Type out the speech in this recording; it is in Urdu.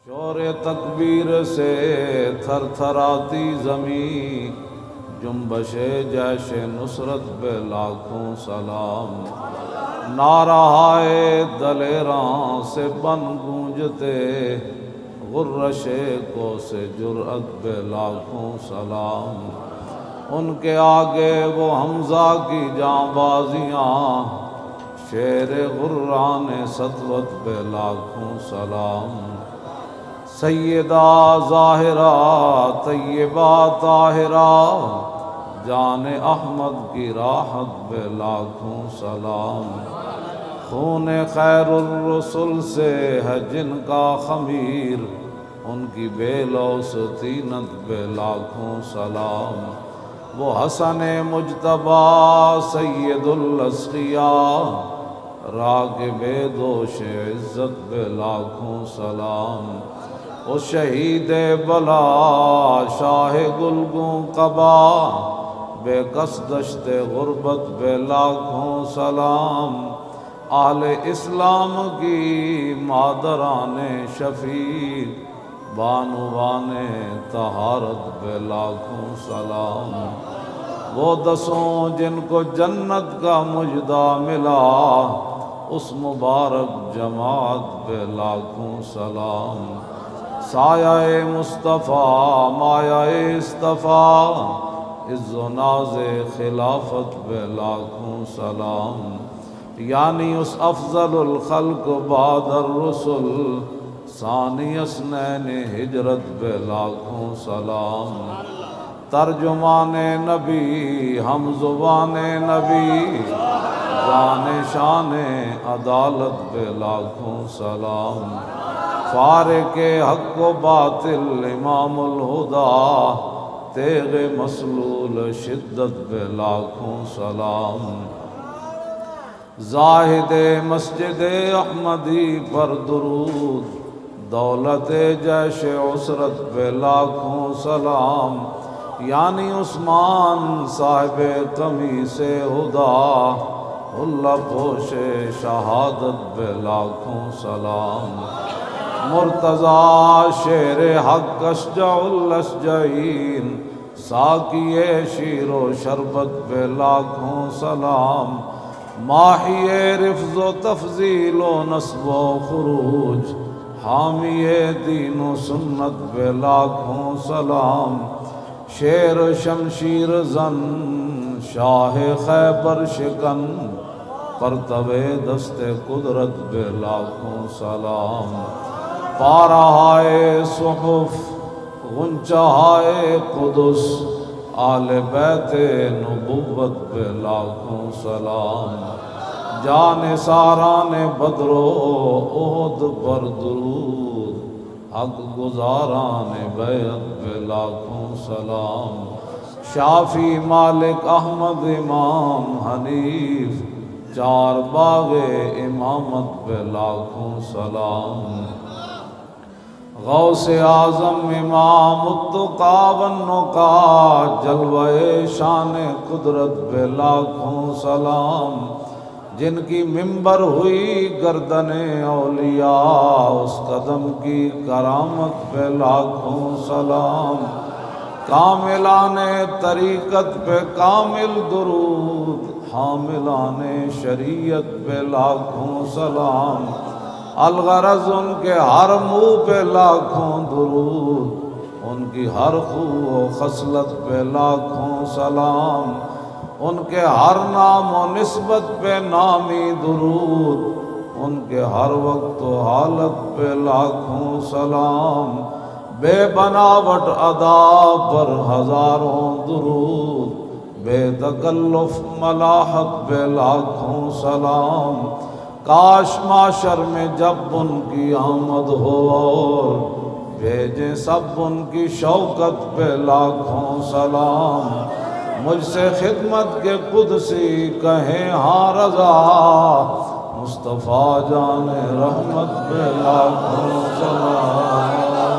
شور تکبیر سے تھر تھراتی زمین، جنبش جیش نصرت پہ لاکھوں سلام۔ نعرہائے دلیراں سے بن گونجتے، غرش کو سے جرأت پہ لاکھوں سلام۔ ان کے آگے وہ حمزہ کی جانبازیاں، شیر غران سطوت پہ لاکھوں سلام۔ سیدہ ظاہرہ طیبہ طاہرہ، جان احمد کی راحت پہ لاکھوں سلام۔ خون خیر الرسل سے ہے جن کا خمیر، ان کی بے لوث طینت پہ لاکھوں سلام۔ وہ حسن مجتبیٰ سید الاسقیاء، راغب دوش عزت پہ لاکھوں سلام۔ اس شہید بلا شاہ گلگوں قبا، بے کس دشت غربت پہ لاکھوں سلام۔ اہل اسلام کی مادران شفیق، بانوان طہارت پہ لاکھوں سلام۔ وہ دسوں جن کو جنت کا مژدہ ملا، اس مبارک جماعت پہ لاکھوں سلام۔ سایہ مصطفیٰ مایہ اصطفیٰ، عز و ناز خلافت پہ لاکھوں سلام۔ یعنی اس افضل الخلق بعد الرسل، ثانی اثنین ہجرت پہ لاکھوں سلام۔ ترجمان نبی ہم زبان نبی، جان شان عدالت پہ لاکھوں سلام۔ فارق حق و باطل امام الہدیٰ، تیغ مسلول شدت پہ لاکھوں سلام۔ زاہد مسجد احمدی پر درود، دولت جیش عسرت پہ لاکھوں سلام۔ یعنی عثمان صاحب قمیص ہدیٰ، اللہ پوش شہادت پہ لاکھوں سلام۔ مرتضیٰ شیر حق اشجع الاشجعین، ساقی شیر و شربت پہ لاکھوں سلام۔ ماحی رفض و تفضیل و نصب و خروج، حامی دین و سنت پہ لاکھوں سلام۔ شیر شمشیر زن شاہ خیبر شکن، پرتو دست قدرت پہ لاکھوں سلام۔ پارہائے صحف غنچہائے قدس، آل بیت نبوت پہ لاکھوں سلام۔ جان ساران بدر و احد پر درود، حق گزاران بیعت پہ لاکھوں سلام۔ شافی مالک احمد امام حنیف، چار باغ امامت پہ لاکھوں سلام۔ غوث اعظم امام التقیٰ والنقیٰ، جلوہ شان قدرت پہ لاکھوں سلام۔ جن کی منبر ہوئی گردن اولیاء، اس قدم کی کرامت پہ لاکھوں سلام۔ کاملان طریقت پہ کامل درود، حاملان شریعت پہ لاکھوں سلام۔ الغرض ان کے ہر منہ پہ لاکھوں درود، ان کی ہر خو و خصلت پہ لاکھوں سلام۔ ان کے ہر نام و نسبت پہ نامی درود، ان کے ہر وقت و حالت پہ لاکھوں سلام۔ بے بناوٹ ادا پر ہزاروں درود، بے تکلف ملاحت پہ لاکھوں سلام۔ کاش معاشر میں جب ان کی آمد ہو، اور بھیجیں سب ان کی شوکت پہ لاکھوں سلام۔ مجھ سے خدمت کے قدسی کہیں ہاں رضا، مصطفیٰ جان رحمت پہ لاکھوں سلام۔